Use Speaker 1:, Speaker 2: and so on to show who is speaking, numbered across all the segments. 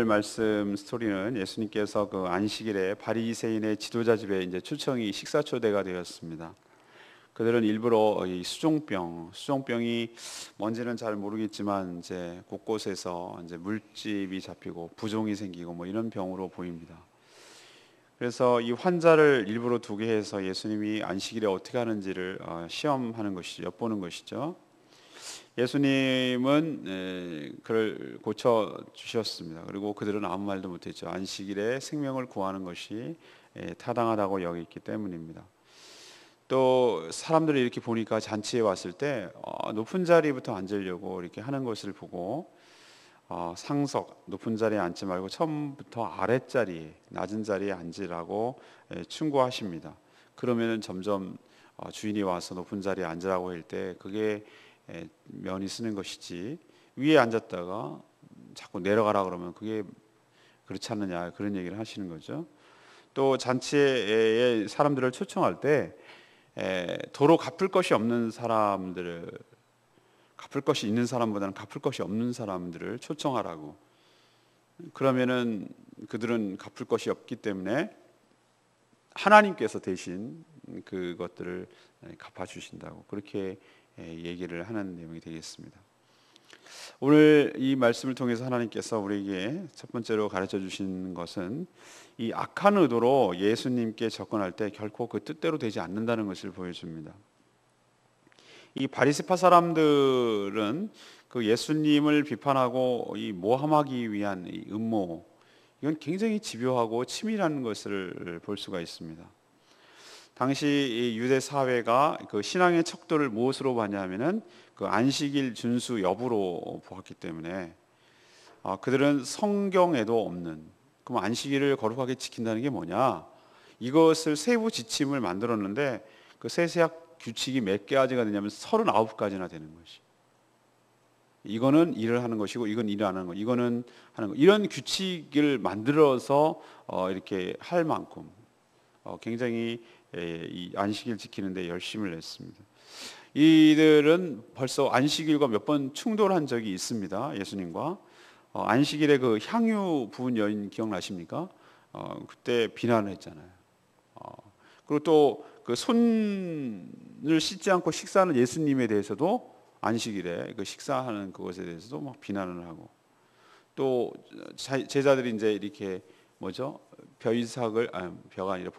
Speaker 1: 말씀 스토리는 예수님께서 그 안식일에 바리새인의 지도자 집에 이제 초청이 식사 초대가 되었습니다. 그들은 일부러 이 수종병이 뭔지는 잘 모르겠지만 이제 곳곳에서 이제 물집이 잡히고 부종이 생기고 뭐 이런 병으로 보입니다. 그래서 이 환자를 일부러 두게 해서 예수님이 안식일에 어떻게 하는지를 시험하는 것이죠, 엿보는 것이죠. 예수님은 그를 고쳐 주셨습니다. 그리고 그들은 아무 말도 못했죠. 안식일에 생명을 구하는 것이 타당하다고 여겼기 때문입니다. 또 사람들이 이렇게 보니까 잔치에 왔을 때 높은 자리부터 앉으려고 이렇게 하는 것을 보고 상석 높은 자리에 앉지 말고 처음부터 아랫자리에 낮은 자리에 앉으라고 충고하십니다. 그러면은 점점 주인이 와서 높은 자리에 앉으라고 할 때 그게 면이 쓰는 것이지 위에 앉았다가 자꾸 내려가라 그러면 그게 그렇지 않느냐 그런 얘기를 하시는 거죠. 또 잔치에 사람들을 초청할 때 도로 갚을 것이 없는 사람들을 갚을 것이 있는 사람보다는 갚을 것이 없는 사람들을 초청하라고. 그러면은 그들은 갚을 것이 없기 때문에 하나님께서 대신 그것들을 갚아주신다고 그렇게 얘기를 하는 내용이 되겠습니다. 오늘 이 말씀을 통해서 하나님께서 우리에게 첫 번째로 가르쳐 주시는 것은 이 악한 의도로 예수님께 접근할 때 결코 그 뜻대로 되지 않는다는 것을 보여줍니다. 이 바리새파 사람들은 그 예수님을 비판하고 이 모함하기 위한 이 음모, 이건 굉장히 집요하고 치밀한 것을 볼 수가 있습니다. 당시 이 유대 사회가 그 신앙의 척도를 무엇으로 봤냐면은 그 안식일 준수 여부로 보았기 때문에 그들은 성경에도 없는, 그럼 안식일을 거룩하게 지킨다는 게 뭐냐? 이것을 세부 지침을 만들었는데 그 세세한 규칙이 몇 가지가 되냐면 39가지나 되는 것이. 이거는 일을 하는 것이고 이건 일을 안 하는 거, 이거는 하는 거. 이런 규칙을 만들어서 이렇게 할 만큼 굉장히 이 안식일 지키는데 열심을 냈습니다. 이들은 벌써 안식일과 몇 번 충돌한 적이 있습니다. 예수님과 안식일에 그 향유 부은 여인 기억나십니까? 그때 비난을 했잖아요. 그리고 또 그 손을 씻지 않고 식사하는 예수님에 대해서도 안식일에 그 식사하는 그것에 대해서도 막 비난을 하고, 또 제자들이 이제 이렇게 뭐죠? 벼가 아니라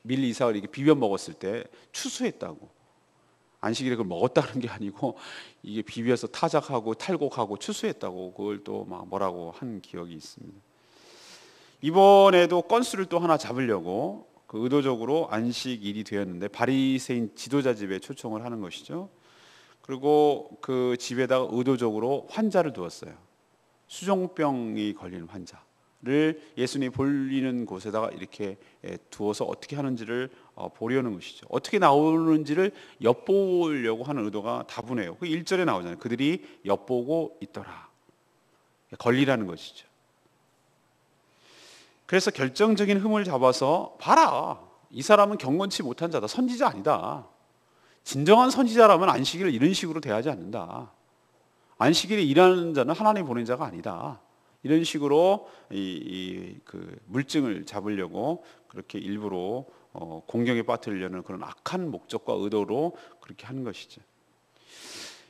Speaker 1: 밀리 이삭을 이렇게 비벼 먹었을 때 추수했다고. 안식일에 그걸 먹었다는 게 아니고 이게 비벼서 타작하고 탈곡하고 추수했다고 그걸 또 막 뭐라고 한 기억이 있습니다. 이번에도 건수를 또 하나 잡으려고 그 의도적으로 안식일이 되었는데 바리새인 지도자 집에 초청을 하는 것이죠. 그리고 그 집에다가 의도적으로 환자를 두었어요. 수종병이 걸린 환자를 예수님이 볼리는 곳에다가 이렇게 두어서 어떻게 하는지를 보려는 것이죠. 어떻게 나오는지를 엿보려고 하는 의도가 다분해요. 그 1절에 나오잖아요. 그들이 엿보고 있더라. 걸리라는 것이죠. 그래서 결정적인 흠을 잡아서 봐라, 이 사람은 경건치 못한 자다, 선지자 아니다. 진정한 선지자라면 안식일을 이런 식으로 대하지 않는다. 안식일에 일하는 자는 하나님 보낸 자가 아니다. 이런 식으로 그 물증을 잡으려고 그렇게 일부러 공경에 빠뜨리려는 그런 악한 목적과 의도로 그렇게 하는 것이죠.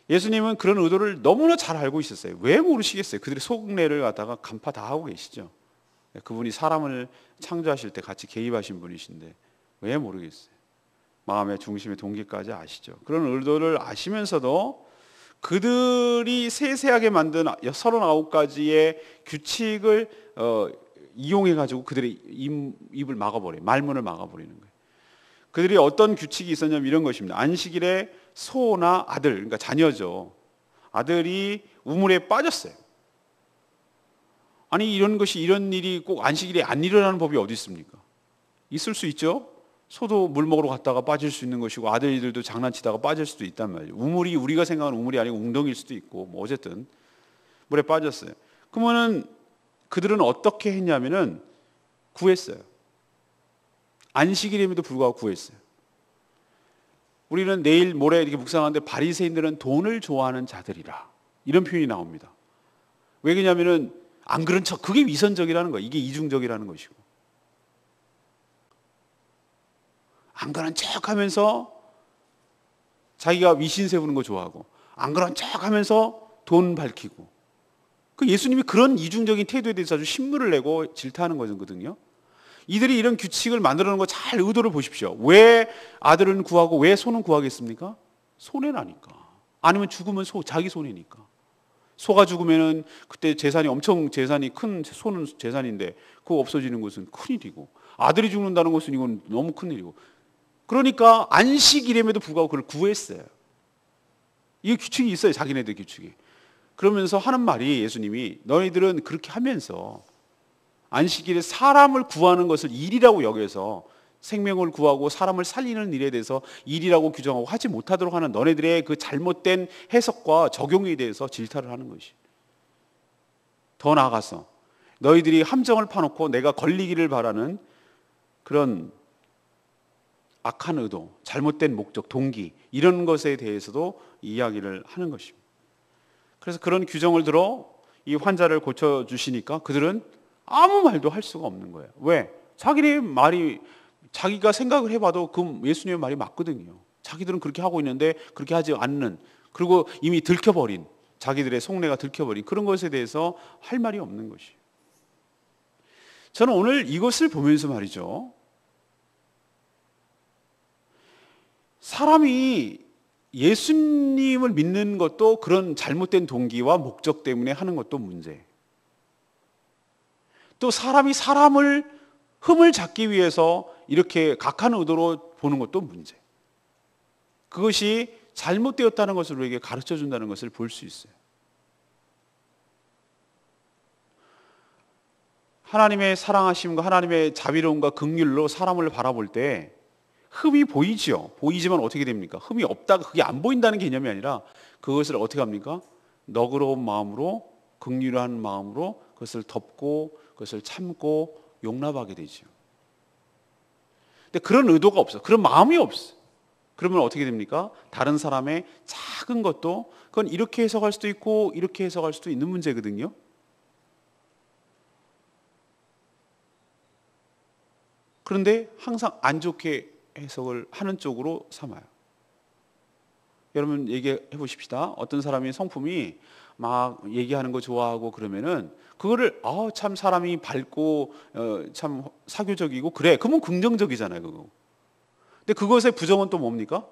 Speaker 1: 예수님은 그런 의도를 너무나 잘 알고 있었어요. 왜 모르시겠어요? 그들의 속내를 갖다가 간파 다 하고 계시죠. 그분이 사람을 창조하실 때 같이 개입하신 분이신데 왜 모르겠어요? 마음의 중심의 동기까지 아시죠. 그런 의도를 아시면서도 그들이 세세하게 만든 39가지의 규칙을 이용해가지고 그들의 입을 막아버려요. 말문을 막아버리는 거예요. 그들이 어떤 규칙이 있었냐면 이런 것입니다. 안식일에 소나 아들, 그러니까 자녀죠. 아들이 우물에 빠졌어요. 아니 이런 일이 꼭 안식일에 안 일어나는 법이 어디 있습니까? 있을 수 있죠. 소도 물 먹으러 갔다가 빠질 수 있는 것이고 아들들도 장난치다가 빠질 수도 있단 말이에요. 우물이 우리가 생각하는 우물이 아니고 웅덩이일 수도 있고 뭐 어쨌든 물에 빠졌어요. 그러면은 그들은 어떻게 했냐면은 구했어요. 안식일임에도 불구하고 구했어요. 우리는 내일 모레 이렇게 묵상하는데 바리새인들은 돈을 좋아하는 자들이라 이런 표현이 나옵니다. 왜 그러냐면은 안 그런 척, 그게 위선적이라는 거예요. 이게 이중적이라는 것이고. 안 그런 척 하면서 자기가 위신 세우는 거 좋아하고, 안 그런 척 하면서 돈 밝히고. 그 예수님이 그런 이중적인 태도에 대해서 아주 신물을 내고 질타하는 거거든요. 이들이 이런 규칙을 만들어 놓은 거 잘 의도를 보십시오. 왜 아들은 구하고 왜 소는 구하겠습니까? 손해나니까. 아니면 죽으면 자기 손해니까. 소가 죽으면은 그때 재산이 큰 소는 재산인데 그거 없어지는 것은 큰일이고, 아들이 죽는다는 것은 이건 너무 큰일이고. 그러니까 안식일임에도 불구하고 그걸 구했어요. 이 규칙이 있어요. 자기네들 규칙이. 그러면서 하는 말이, 예수님이 너희들은 그렇게 하면서 안식일에 사람을 구하는 것을 일이라고 여겨서 생명을 구하고 사람을 살리는 일에 대해서 일이라고 규정하고 하지 못하도록 하는 너네들의 그 잘못된 해석과 적용에 대해서 질타를 하는 것이. 더 나아가서 너희들이 함정을 파놓고 내가 걸리기를 바라는 그런 악한 의도, 잘못된 목적, 동기, 이런 것에 대해서도 이야기를 하는 것입니다. 그래서 그런 규정을 들어 이 환자를 고쳐주시니까 그들은 아무 말도 할 수가 없는 거예요. 왜? 자기네 말이, 자기가 생각을 해봐도 그 예수님의 말이 맞거든요. 자기들은 그렇게 하고 있는데 그렇게 하지 않는, 그리고 이미 들켜버린, 자기들의 속내가 들켜버린 그런 것에 대해서 할 말이 없는 것이. 저는 오늘 이것을 보면서 말이죠, 사람이 예수님을 믿는 것도 그런 잘못된 동기와 목적 때문에 하는 것도 문제. 또 사람이 사람을 흠을 잡기 위해서 이렇게 각한 의도로 보는 것도 문제. 그것이 잘못되었다는 것을 우리에게 가르쳐 준다는 것을 볼 수 있어요. 하나님의 사랑하심과 하나님의 자비로움과 긍휼로 사람을 바라볼 때 흠이 보이죠. 보이지만 어떻게 됩니까? 흠이 없다가 그게 안 보인다는 개념이 아니라 그것을 어떻게 합니까? 너그러운 마음으로, 긍휼한 마음으로 그것을 덮고 그것을 참고 용납하게 되죠. 근데 그런 의도가 없어. 그런 마음이 없어. 그러면 어떻게 됩니까? 다른 사람의 작은 것도 그건 이렇게 해석할 수도 있고 이렇게 해석할 수도 있는 문제거든요. 그런데 항상 안 좋게 해석을 하는 쪽으로 삼아요. 여러분 얘기해 보십시다. 어떤 사람이 성품이 막 얘기하는 거 좋아하고 그러면은 그거를 참 사람이 밝고 참 사교적이고 그래. 그러면 긍정적이잖아요, 그거. 근데 그것의 부정은 또 뭡니까?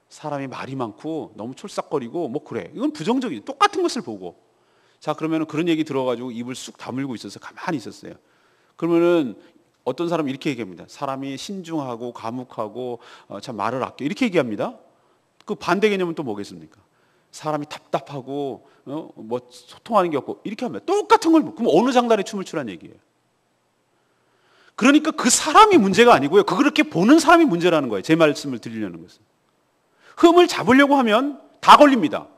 Speaker 1: 사람이 말이 많고 너무 촐싹거리고 뭐 그래. 이건 부정적이죠. 똑같은 것을 보고. 자, 그러면은 그런 얘기 들어가지고 입을 쑥 다물고 있어서 가만히 있었어요. 그러면은 어떤 사람이 이렇게 얘기합니다. 사람이 신중하고 과묵하고 참 말을 아껴, 이렇게 얘기합니다. 그 반대 개념은 또 뭐겠습니까? 사람이 답답하고 뭐 소통하는 게 없고 이렇게 합니다. 똑같은 걸. 그럼 어느 장단에 춤을 추란 얘기예요? 그러니까 그 사람이 문제가 아니고요, 그렇게 보는 사람이 문제라는 거예요. 제 말씀을 드리려는 것은. 흠을 잡으려고 하면 다 걸립니다.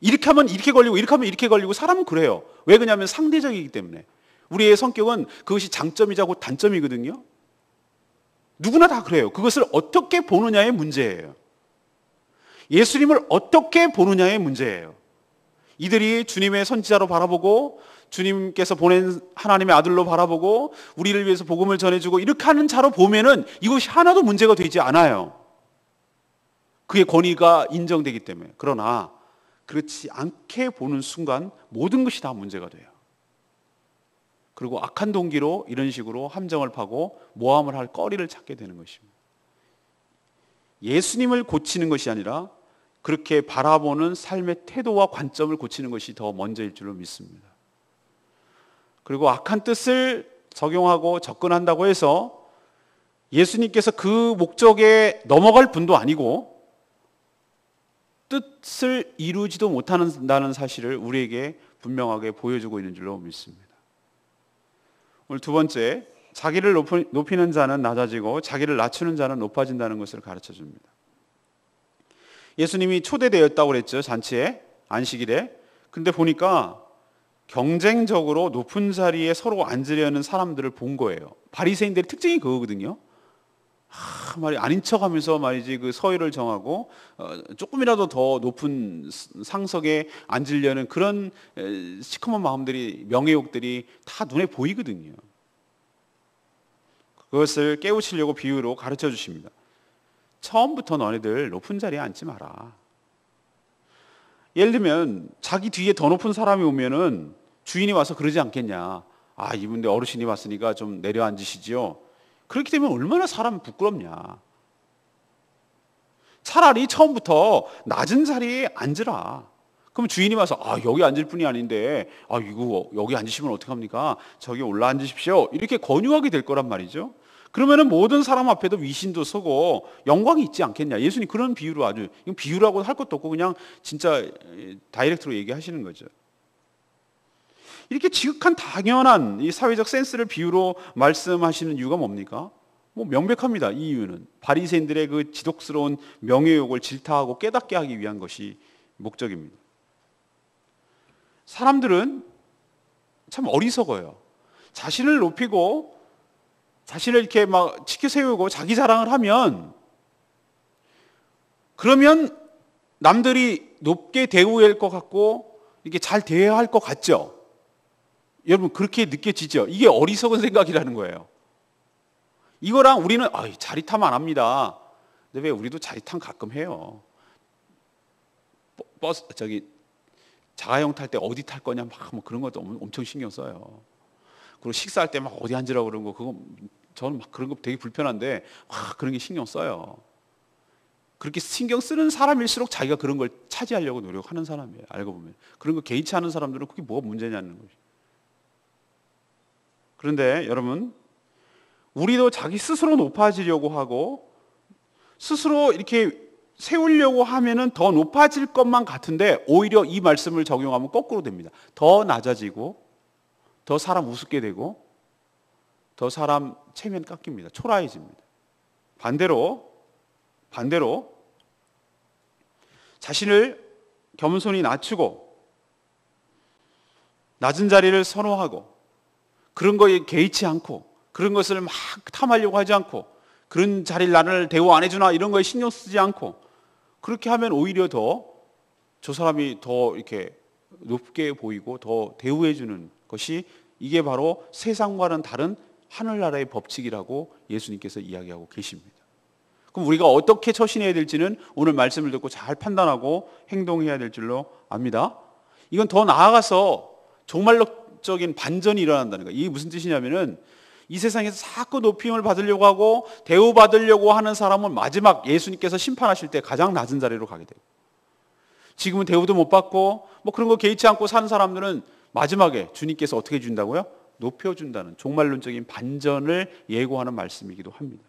Speaker 1: 이렇게 하면 이렇게 걸리고 이렇게 하면 이렇게 걸리고. 사람은 그래요. 왜 그러냐면 상대적이기 때문에. 우리의 성격은 그것이 장점이자 곧 단점이거든요. 누구나 다 그래요. 그것을 어떻게 보느냐의 문제예요. 예수님을 어떻게 보느냐의 문제예요. 이들이 주님의 선지자로 바라보고 주님께서 보낸 하나님의 아들로 바라보고 우리를 위해서 복음을 전해주고 이렇게 하는 자로 보면은 이것이 하나도 문제가 되지 않아요. 그의 권위가 인정되기 때문에. 그러나 그렇지 않게 보는 순간 모든 것이 다 문제가 돼요. 그리고 악한 동기로 이런 식으로 함정을 파고 모함을 할 거리를 찾게 되는 것입니다. 예수님을 고치는 것이 아니라 그렇게 바라보는 삶의 태도와 관점을 고치는 것이 더 먼저일 줄로 믿습니다. 그리고 악한 뜻을 적용하고 접근한다고 해서 예수님께서 그 목적에 넘어갈 분도 아니고 뜻을 이루지도 못한다는 사실을 우리에게 분명하게 보여주고 있는 줄로 믿습니다. 오늘 두 번째, 자기를 높이는 자는 낮아지고 자기를 낮추는 자는 높아진다는 것을 가르쳐 줍니다. 예수님이 초대되었다고 그랬죠, 잔치에, 안식일에. 근데 보니까 경쟁적으로 높은 자리에 서로 앉으려는 사람들을 본 거예요. 바리새인들의 특징이 그거거든요. 말이 아닌 척하면서 말이지 그 서열을 정하고 조금이라도 더 높은 상석에 앉으려는 그런 시커먼 마음들이, 명예욕들이 다 눈에 보이거든요. 그것을 깨우치려고 비유로 가르쳐 주십니다. 처음부터 너네들 높은 자리에 앉지 마라. 예를 들면 자기 뒤에 더 높은 사람이 오면은 주인이 와서 그러지 않겠냐. 아, 이분들 어르신이 왔으니까 좀 내려앉으시지요. 그렇게 되면 얼마나 사람 부끄럽냐. 차라리 처음부터 낮은 자리에 앉으라. 그럼 주인이 와서 여기 앉을 분이 아닌데 이거 여기 앉으시면 어떡합니까? 저기 올라 앉으십시오. 이렇게 권유하게 될 거란 말이죠. 그러면은 모든 사람 앞에도 위신도 서고 영광이 있지 않겠냐. 예수님 그런 비유로 아주, 이건 비유라고 할 것도 없고 그냥 진짜 다이렉트로 얘기하시는 거죠. 이렇게 지극한 당연한 이 사회적 센스를 비유로 말씀하시는 이유가 뭡니까? 명백합니다. 이 이유는 바리새인들의 그 지독스러운 명예욕을 질타하고 깨닫게 하기 위한 것이 목적입니다. 사람들은 참 어리석어요. 자신을 높이고 자신을 이렇게 막 치켜 세우고 자기 자랑을 하면, 그러면 남들이 높게 대우할 것 같고 이렇게 잘 대해야 할 것 같죠? 여러분 그렇게 느껴지죠? 이게 어리석은 생각이라는 거예요. 이거랑 우리는 자리탐 안 합니다. 근데 왜 우리도 자리탐 가끔 해요. 버스 자가용 탈 때 어디 탈 거냐 막 그런 것도 엄청 신경 써요. 그리고 식사할 때 막 어디 앉으라고 그러는 거, 그거 저는 막 그런 거 되게 불편한데 그런 게 신경 써요. 그렇게 신경 쓰는 사람일수록 자기가 그런 걸 차지하려고 노력하는 사람이에요. 알고 보면 그런 거 개의치 않은 사람들은 그게 뭐가 문제냐는 거죠. 그런데 여러분, 우리도 자기 스스로 높아지려고 하고 스스로 이렇게 세우려고 하면은 더 높아질 것만 같은데, 오히려 이 말씀을 적용하면 거꾸로 됩니다. 더 낮아지고 더 사람 우습게 되고 더 사람 체면 깎입니다. 초라해집니다. 반대로 자신을 겸손히 낮추고 낮은 자리를 선호하고 그런 거에 개의치 않고 그런 것을 막 탐하려고 하지 않고 그런 자리를 나를 대우 안 해주나 이런 거에 신경 쓰지 않고 그렇게 하면 오히려 더 저 사람이 더 이렇게 높게 보이고 더 대우해 주는 것이, 이게 바로 세상과는 다른 하늘나라의 법칙이라고 예수님께서 이야기하고 계십니다. 그럼 우리가 어떻게 처신해야 될지는 오늘 말씀을 듣고 잘 판단하고 행동해야 될 줄로 압니다. 이건 더 나아가서 종말론적인 반전이 일어난다는 거예요. 이게 무슨 뜻이냐면은, 이 세상에서 자꾸 높임을 받으려고 하고 대우받으려고 하는 사람은 마지막 예수님께서 심판하실 때 가장 낮은 자리로 가게 돼요. 지금은 대우도 못 받고 그런 거 개의치 않고 사는 사람들은 마지막에 주님께서 어떻게 해준다고요? 높여준다는 종말론적인 반전을 예고하는 말씀이기도 합니다.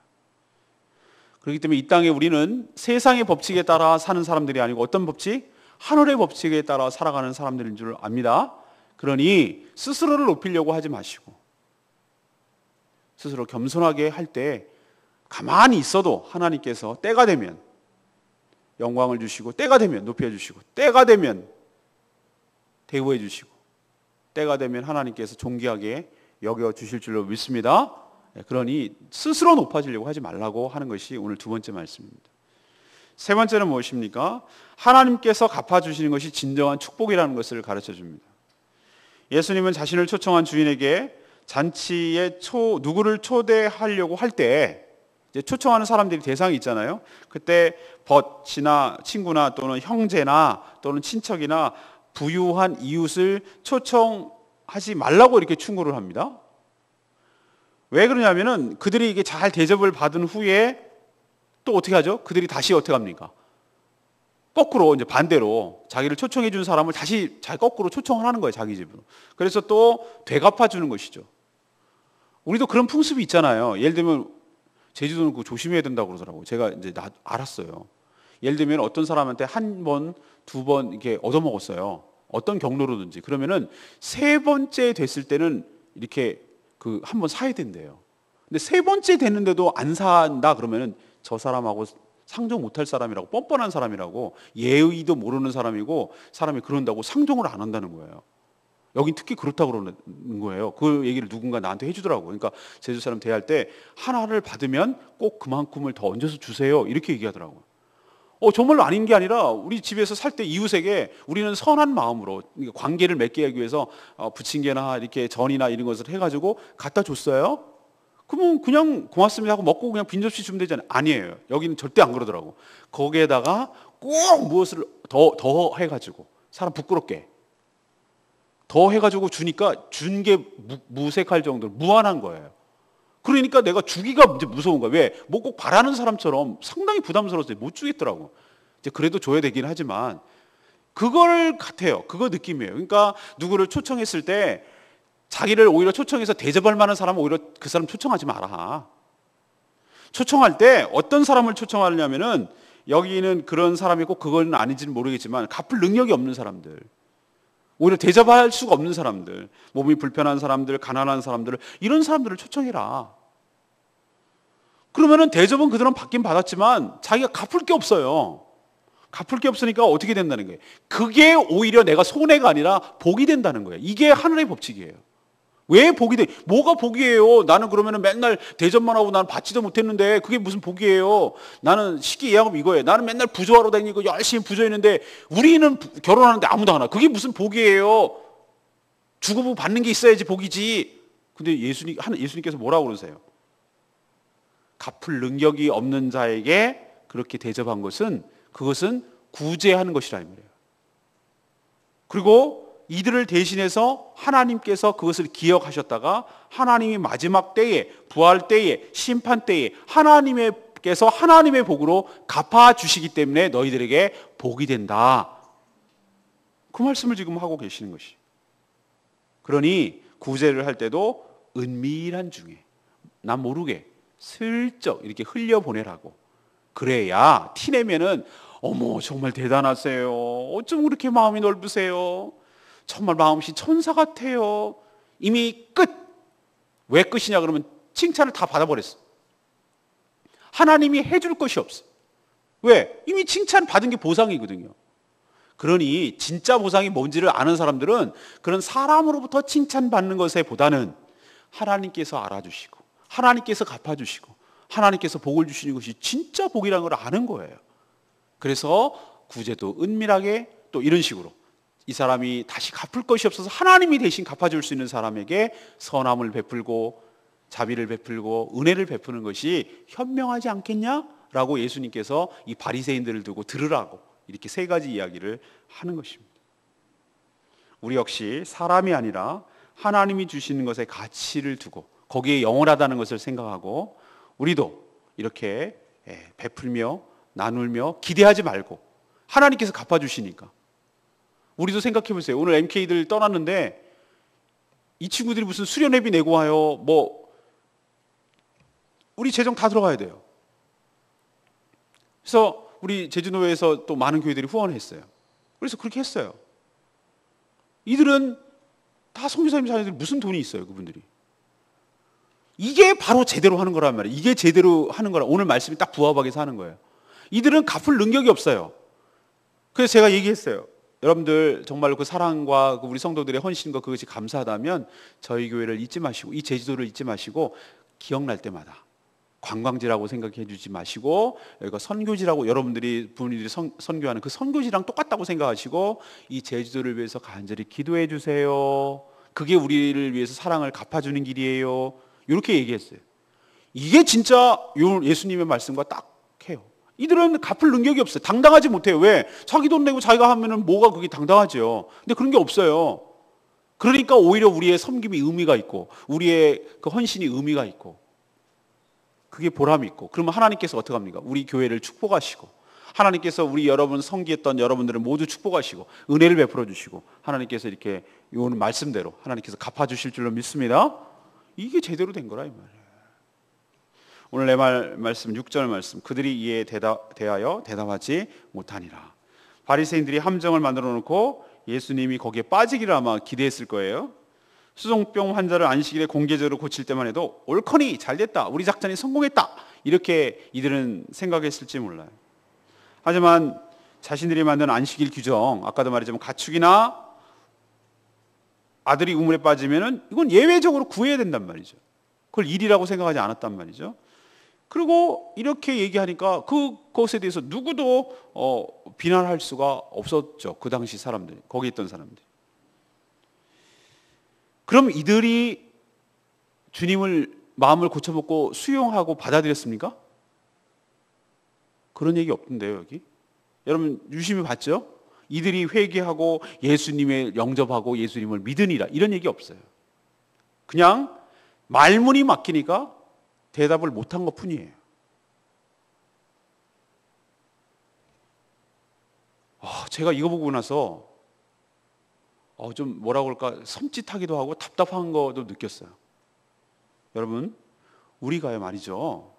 Speaker 1: 그렇기 때문에 이 땅에 우리는 세상의 법칙에 따라 사는 사람들이 아니고 어떤 법칙? 하늘의 법칙에 따라 살아가는 사람들인 줄 압니다. 그러니 스스로를 높이려고 하지 마시고 스스로 겸손하게 할 때 가만히 있어도 하나님께서 때가 되면 영광을 주시고, 때가 되면 높여주시고, 때가 되면 대우해 주시고, 때가 되면 하나님께서 존귀하게 여겨주실 줄로 믿습니다. 그러니 스스로 높아지려고 하지 말라고 하는 것이 오늘 두 번째 말씀입니다. 세 번째는 무엇입니까? 하나님께서 갚아주시는 것이 진정한 축복이라는 것을 가르쳐 줍니다. 예수님은 자신을 초청한 주인에게 잔치에 누구를 초대하려고 할 때, 이제 초청하는 사람들이 대상이 있잖아요. 그때 벗이나 친구나 또는 형제나 또는 친척이나 부유한 이웃을 초청하지 말라고 이렇게 충고를 합니다. 왜 그러냐면은 그들이 이게 잘 대접을 받은 후에 또 어떻게 하죠? 그들이 다시 어떻게 합니까? 거꾸로 이제 반대로 자기를 초청해 준 사람을 다시 거꾸로 초청을 하는 거예요, 자기 집으로. 그래서 또 되갚아 주는 것이죠. 우리도 그런 풍습이 있잖아요. 예를 들면 제주도는 그거 조심해야 된다고 그러더라고요. 제가 이제 알았어요. 예를 들면 어떤 사람한테 한 번, 두 번 이렇게 얻어먹었어요. 어떤 경로로든지. 그러면은 세 번째 됐을 때는 이렇게 한 번 사야 된대요. 근데 세 번째 됐는데도 안 산다 그러면은 저 사람하고 상종 못할 사람이라고, 뻔뻔한 사람이라고, 예의도 모르는 사람이고 사람이 그런다고 상종을 안 한다는 거예요. 여긴 특히 그렇다고 그러는 거예요. 그 얘기를 누군가 나한테 해주더라고요. 그러니까 제주 사람 대할 때 하나를 받으면 꼭 그만큼을 더 얹어서 주세요. 이렇게 얘기하더라고요. 정말로 아닌 게 아니라 우리 집에서 살 때 이웃에게 우리는 선한 마음으로 관계를 맺게 하기 위해서 부침개나 이렇게 전이나 이런 것을 해가지고 갖다 줬어요. 그러면 그냥 고맙습니다 하고 먹고 그냥 빈 접시 주면 되잖아요. 아니에요. 여기는 절대 안 그러더라고. 거기에다가 꼭 무엇을 더 해가지고 사람 부끄럽게 더 해가지고 주니까 준 게 무색할 정도로 무한한 거예요. 그러니까 내가 주기가 이제 무서운 거야. 왜? 뭐 꼭 바라는 사람처럼 상당히 부담스러워서 못 주겠더라고. 이제 그래도 줘야 되긴 하지만 그걸 같아요. 그거 느낌이에요. 그러니까 누구를 초청했을 때 자기를 오히려 초청해서 대접할 만한 사람은 오히려 그 사람 초청하지 마라. 초청할 때 어떤 사람을 초청하느냐면은 여기는 그런 사람이 꼭 그건 아닌지는 모르겠지만 갚을 능력이 없는 사람들, 오히려 대접할 수가 없는 사람들, 몸이 불편한 사람들, 가난한 사람들, 이런 사람들을 초청해라. 그러면은 대접은 그들은 받긴 받았지만 자기가 갚을 게 없어요. 갚을 게 없으니까 어떻게 된다는 거예요? 그게 오히려 내가 손해가 아니라 복이 된다는 거예요. 이게 하늘의 법칙이에요. 왜 복이 돼? 뭐가 복이에요? 나는 그러면은 맨날 대접만 하고 나는 받지도 못했는데 그게 무슨 복이에요? 나는 식기 예약업 이거예요. 나는 맨날 부조하러 다니고 열심히 부조했는데 우리는 결혼하는데 아무도 안 와. 그게 무슨 복이에요? 주고부 받는 게 있어야지 복이지. 근데 예수님께서 뭐라고 그러세요? 갚을 능력이 없는 자에게 그렇게 대접한 것은 그것은 구제하는 것이라 이 말이에요. 그리고 이들을 대신해서 하나님께서 그것을 기억하셨다가 하나님이 마지막 때에, 부활 때에, 심판 때에 하나님께서 하나님의 복으로 갚아주시기 때문에 너희들에게 복이 된다. 그 말씀을 지금 하고 계시는 것이. 그러니 구제를 할 때도 은밀한 중에 난 모르게 슬쩍 이렇게 흘려보내라고. 그래야 티내면은 어머 정말 대단하세요. 어쩜 그렇게 마음이 넓으세요. 정말 마음씨 천사 같아요. 이미 끝. 왜 끝이냐 그러면 칭찬을 다 받아버렸어. 하나님이 해줄 것이 없어. 왜? 이미 칭찬 받은 게 보상이거든요. 그러니 진짜 보상이 뭔지를 아는 사람들은 그런 사람으로부터 칭찬받는 것에 보다는 하나님께서 알아주시고 하나님께서 갚아주시고 하나님께서 복을 주시는 것이 진짜 복이라는 걸 아는 거예요. 그래서 구제도 은밀하게 또 이런 식으로 이 사람이 다시 갚을 것이 없어서 하나님이 대신 갚아줄 수 있는 사람에게 선함을 베풀고 자비를 베풀고 은혜를 베푸는 것이 현명하지 않겠냐라고 예수님께서 이 바리새인들을 두고 들으라고 이렇게 세 가지 이야기를 하는 것입니다. 우리 역시 사람이 아니라 하나님이 주시는 것에 가치를 두고 거기에 영원하다는 것을 생각하고 우리도 이렇게 베풀며 나누며 기대하지 말고 하나님께서 갚아주시니까 우리도 생각해 보세요. 오늘 MK들 떠났는데 이 친구들이 무슨 수련회비 내고 와요. 뭐 우리 재정 다 들어가야 돼요. 그래서 우리 제주노회에서 또 많은 교회들이 후원했어요. 그래서 그렇게 했어요. 이들은 다 선교사님 자녀들이 무슨 돈이 있어요, 그분들이. 이게 바로 제대로 하는 거란 말이에요. 이게 제대로 하는 거라. 오늘 말씀이 딱 부합하게 사는 거예요. 이들은 갚을 능력이 없어요. 그래서 제가 얘기했어요. 여러분들 정말로 그 사랑과 우리 성도들의 헌신과 그것이 감사하다면 저희 교회를 잊지 마시고 이 제주도를 잊지 마시고 기억날 때마다 관광지라고 생각해 주지 마시고 여기가 선교지라고 여러분들이 부모님들이 선교하는 그 선교지랑 똑같다고 생각하시고 이 제주도를 위해서 간절히 기도해 주세요. 그게 우리를 위해서 사랑을 갚아주는 길이에요. 이렇게 얘기했어요. 이게 진짜 예수님의 말씀과 딱 해요. 이들은 갚을 능력이 없어요. 당당하지 못해요. 왜? 자기 돈 내고 자기가 하면은 뭐가 그게 당당하죠. 근데 그런 게 없어요. 그러니까 오히려 우리의 섬김이 의미가 있고 우리의 그 헌신이 의미가 있고 그게 보람이 있고 그러면 하나님께서 어떻게 합니까? 우리 교회를 축복하시고 하나님께서 우리 여러분 섬기했던 여러분들을 모두 축복하시고 은혜를 베풀어 주시고 하나님께서 이렇게 이 오늘 말씀대로 하나님께서 갚아주실 줄로 믿습니다. 이게 제대로 된 거라 이 말이에요. 오늘 내 말씀 6절 말씀 그들이 이에 대하여 대답하지 못하니라. 바리새인들이 함정을 만들어 놓고 예수님이 거기에 빠지기를 아마 기대했을 거예요. 수종병 환자를 안식일에 공개적으로 고칠 때만 해도 옳거니 잘됐다. 우리 작전이 성공했다. 이렇게 이들은 생각했을지 몰라요. 하지만 자신들이 만든 안식일 규정 아까도 말했지만 가축이나
Speaker 2: 아들이 우물에 빠지면은 이건 예외적으로 구해야 된단 말이죠. 그걸 일이라고 생각하지 않았단 말이죠. 그리고 이렇게 얘기하니까 그것에 대해서 누구도 비난할 수가 없었죠. 그 당시 사람들이, 거기 있던 사람들이. 그럼 이들이 주님을 마음을 고쳐먹고 수용하고 받아들였습니까? 그런 얘기 없던데요, 여기. 여러분 유심히 봤죠? 이들이 회개하고 예수님을 영접하고 예수님을 믿으니라 이런 얘기 없어요. 그냥 말문이 막히니까 대답을 못한 것 뿐이에요. 제가 이거 보고 나서 좀 뭐라고 그럴까 섬찟하기도 하고 답답한 것도 느꼈어요. 여러분 우리가요 말이죠,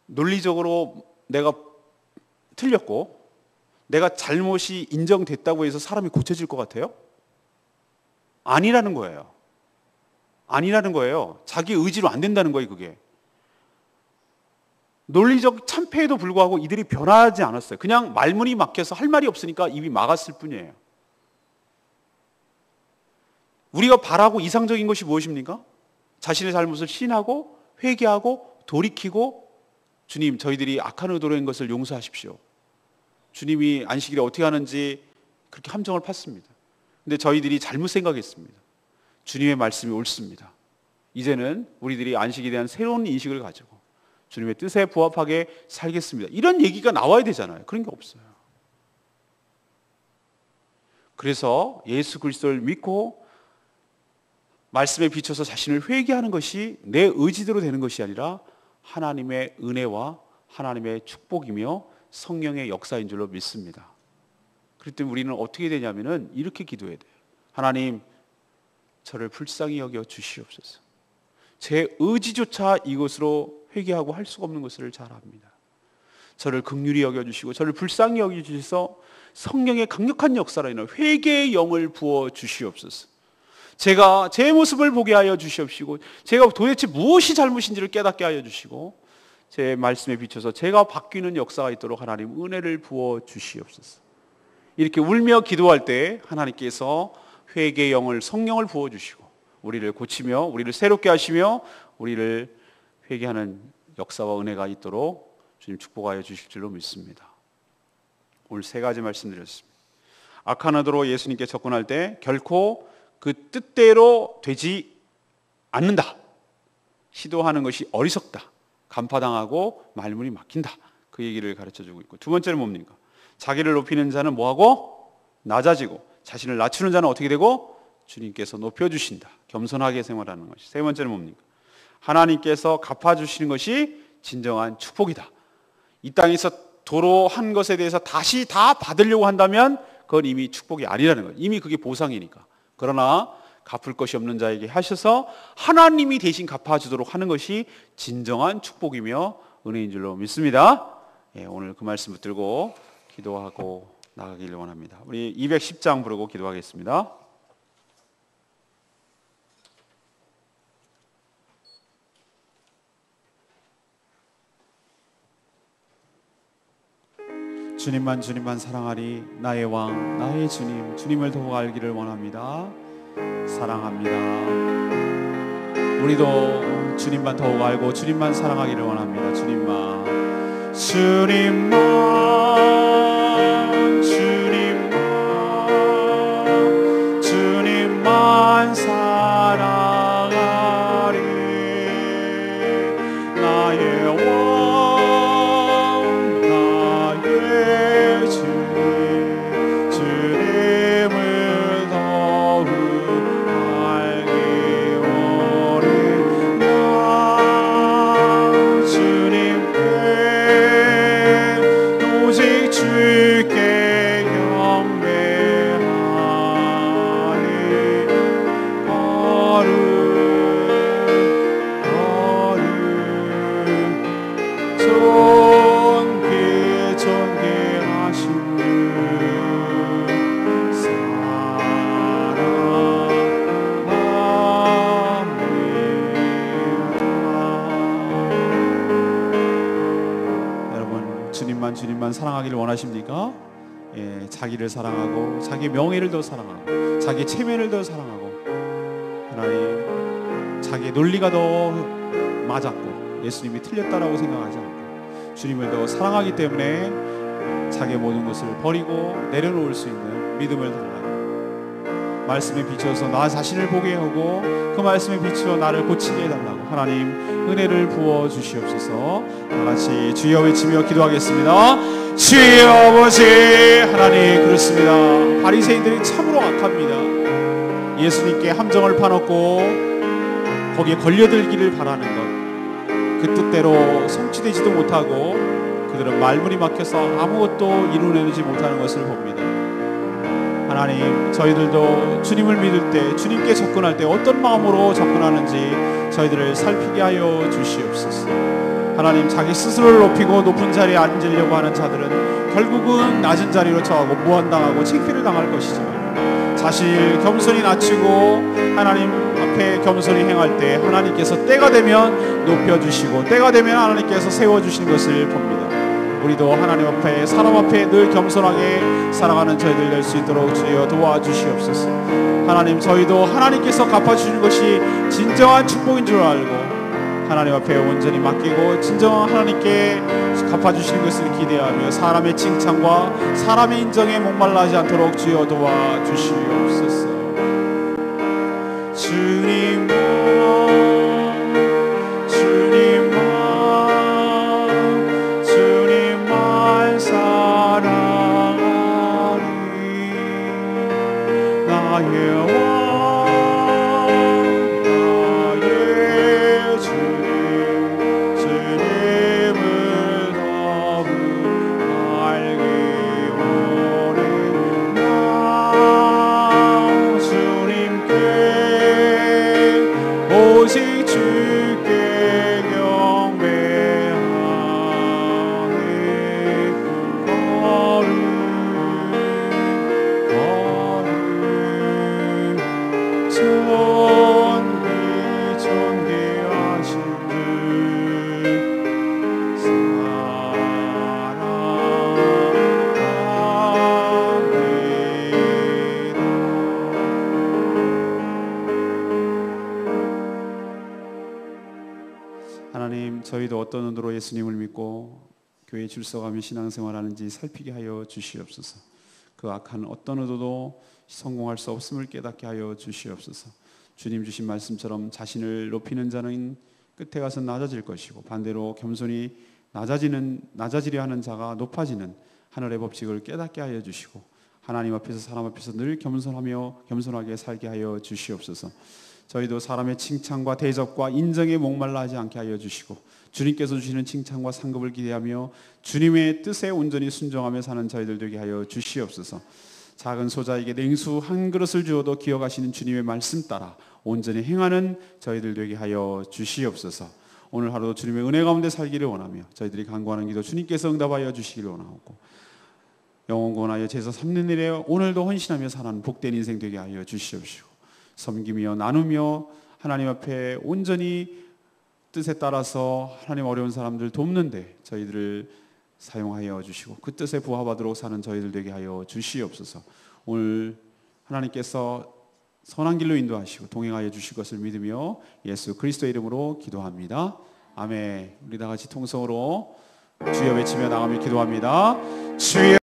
Speaker 2: 논리적으로 내가 틀렸고 내가 잘못이 인정됐다고 해서 사람이 고쳐질 것 같아요? 아니라는 거예요. 아니라는 거예요. 자기 의지로 안 된다는 거예요, 그게. 논리적 참패에도 불구하고 이들이 변하지 않았어요. 그냥 말문이 막혀서 할 말이 없으니까 입이 막았을 뿐이에요. 우리가 바라고 이상적인 것이 무엇입니까? 자신의 잘못을 시인하고 회개하고 돌이키고, 주님 저희들이 악한 의도로 한 것을 용서하십시오. 주님이 안식일에 어떻게 하는지 그렇게 함정을 팠습니다. 근데 저희들이 잘못 생각했습니다. 주님의 말씀이 옳습니다. 이제는 우리들이 안식에 대한 새로운 인식을 가지고 주님의 뜻에 부합하게 살겠습니다. 이런 얘기가 나와야 되잖아요. 그런 게 없어요. 그래서 예수 그리스도를 믿고 말씀에 비춰서 자신을 회개하는 것이 내 의지대로 되는 것이 아니라 하나님의 은혜와 하나님의 축복이며 성령의 역사인 줄로 믿습니다. 그렇기 때문에 우리는 어떻게 되냐면은 이렇게 기도해야 돼요. 하나님, 저를 불쌍히 여겨 주시옵소서. 제 의지조차 이것으로 회개하고 할 수가 없는 것을 잘 압니다. 저를 긍휼히 여겨 주시고 저를 불쌍히 여겨 주셔서 성령의 강력한 역사로 인해 회개의 영을 부어 주시옵소서. 제가 제 모습을 보게 하여 주시옵시고 제가 도대체 무엇이 잘못인지를 깨닫게 하여 주시고 제 말씀에 비춰서 제가 바뀌는 역사가 있도록 하나님 은혜를 부어 주시옵소서. 이렇게 울며 기도할 때 하나님께서 회개의 영을, 성령을 부어 주시고 우리를 고치며 우리를 새롭게 하시며 우리를 회개하는 역사와 은혜가 있도록 주님 축복하여 주실 줄로 믿습니다. 오늘 세 가지 말씀드렸습니다. 악한 의도로 예수님께 접근할 때 결코 그 뜻대로 되지 않는다. 시도하는 것이 어리석다. 간파당하고 말문이 막힌다. 그 얘기를 가르쳐주고 있고, 두 번째는 뭡니까? 자기를 높이는 자는 뭐하고? 낮아지고, 자신을 낮추는 자는 어떻게 되고? 주님께서 높여주신다. 겸손하게 생활하는 것이. 세 번째는 뭡니까? 하나님께서 갚아주시는 것이 진정한 축복이다. 이 땅에서 도로 한 것에 대해서 다시 다 받으려고 한다면 그건 이미 축복이 아니라는 거예요. 이미 그게 보상이니까. 그러나 갚을 것이 없는 자에게 하셔서 하나님이 대신 갚아주도록 하는 것이 진정한 축복이며 은혜인 줄로 믿습니다. 오늘 그 말씀 붙들고 기도하고 나가기를 원합니다. 우리 210장 부르고 기도하겠습니다. 주님만 주님만 사랑하리. 나의 왕 나의 주님, 주님을 더욱 알기를 원합니다. 사랑합니다. 우리도 주님만 더욱 알고 주님만 사랑하기를 원합니다. 주님만 주님만 사랑하리. 나의 왕 나의 주님, 주님을 더욱 알기 원해. 나 주님께 오직 주께 경배하리. 거룩 존귀하신 주 사랑합니다. 여러분, 주님만 사랑하기를 원하십니까?
Speaker 1: 자기를 사랑하고 자기 명예를 더 사랑하고 자기 체면을 더 사랑하고 하나님 자기 논리가 더 맞았고 예수님이 틀렸다라고 생각하지 않고 주님을 더 사랑하기 때문에 자기의 모든 것을 버리고 내려놓을 수 있는 믿음을 달라고 말씀에 비춰서 나 자신을 보게 하고 그 말씀에 비추어 나를 고치게 해달라고 하나님 은혜를 부어 주시옵소서. 다같이 주여 외치며 기도하겠습니다. 주여 아버지 하나님 그렇습니다. 바리새인들이 참으로 악합니다. 예수님께 함정을 파놓고 거기에 걸려들기를 바라는 것 그 뜻대로 성취되지도 못하고 그들은 말문이 막혀서 아무것도 이루어내지 못하는 것을 봅니다. 하나님 저희들도 주님을 믿을 때 주님께 접근할 때 어떤 마음으로 접근하는지 저희들을 살피게 하여 주시옵소서. 하나님 자기 스스로를 높이고 높은 자리에 앉으려고 하는 자들은 결국은 낮은 자리로 처하고 무한당하고 창피를 당할 것이지만 사실 겸손히 낮추고 하나님 앞에 겸손히 행할 때 하나님께서 때가 되면 높여주시고 때가 되면 하나님께서 세워주시는 것을 봅니다. 우리도 하나님 앞에 사람 앞에 늘 겸손하게 살아가는 저희들 될 수 있도록 주여 도와주시옵소서. 하나님 저희도 하나님께서 갚아주시는 것이 진정한 축복인 줄 알고 하나님 앞에 온전히 맡기고 진정한 하나님께 갚아주시는 것을 기대하며 사람의 칭찬과 사람의 인정에 목말라하지 않도록 주여 도와주시옵소서. 주님만 사랑하리 나의 왕 나의 주님을 더욱 알기 원해 나 주님께 오직 주께 경배하네 걸음 존귀하신 주 사랑합니다. 하나님 저희도 어떤 의도로 예수님을 믿고 교회에 출석하며 신앙생활하는지 살피게 하여 주시옵소서. 그 악한 어떤 의도도 성공할 수 없음을 깨닫게 하여 주시옵소서. 주님 주신 말씀처럼 자신을 높이는 자는 끝에 가서 낮아질 것이고 반대로 겸손히 낮아지려 하는 자가 높아지는 하늘의 법칙을 깨닫게 하여 주시고 하나님 앞에서 사람 앞에서 늘 겸손하게 살게 하여 주시옵소서. 저희도 사람의 칭찬과 대접과 인정에 목말라하지 않게 하여 주시고 주님께서 주시는 칭찬과 상급을 기대하며 주님의 뜻에 온전히 순종하며 사는 저희들 되게 하여 주시옵소서. 작은 소자에게 냉수 한 그릇을 주어도 기억하시는 주님의 말씀 따라 온전히 행하는 저희들 되게 하여 주시옵소서. 오늘 하루도 주님의 은혜 가운데 살기를 원하며 저희들이 간구하는 기도 주님께서 응답하여 주시기를 원하고 영원 구원하여 제사 3년 일에 오늘도 헌신하며 사는 복된 인생 되게 하여 주시옵시고 섬기며 나누며 하나님 앞에 온전히 뜻에 따라서 하나님 어려운 사람들 돕는데 저희들을 사용하여 주시고 그 뜻에 부합하도록 사는 저희들 되게 하여 주시옵소서. 오늘 하나님께서 선한 길로 인도하시고 동행하여 주실 것을 믿으며 예수 그리스도의 이름으로 기도합니다. 아멘. 우리 다 같이 통성으로 주여 외치며 나가며 기도합니다. 주여